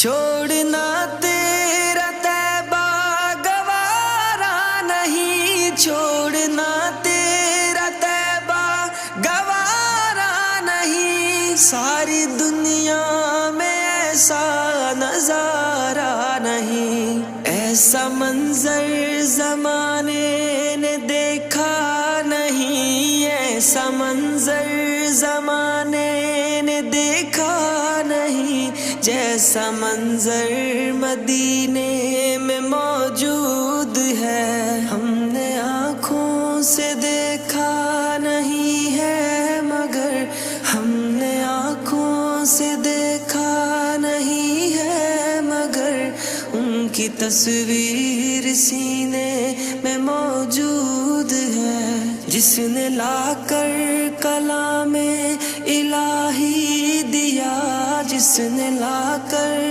چھوڑنا تیرا طیبہ گوارا نہیں، چھوڑنا تیرا طیبہ گوارا نہیں، ساری دنیا میں ایسا نظارہ نہیں، ایسا منظر زمانے نے دیکھا نہیں، ایسا منظر زمانے نے دیکھا نہیں، جیسا منظر مدینے میں موجود ہے، ہم نے آنکھوں سے دیکھا نہیں ہے مگر، ہم نے آنکھوں سے دیکھا نہیں ہے مگر، ان کی تصویر سینے میں موجود ہے، جس نے لا کر کلام الہی دیا، جس نے لا کر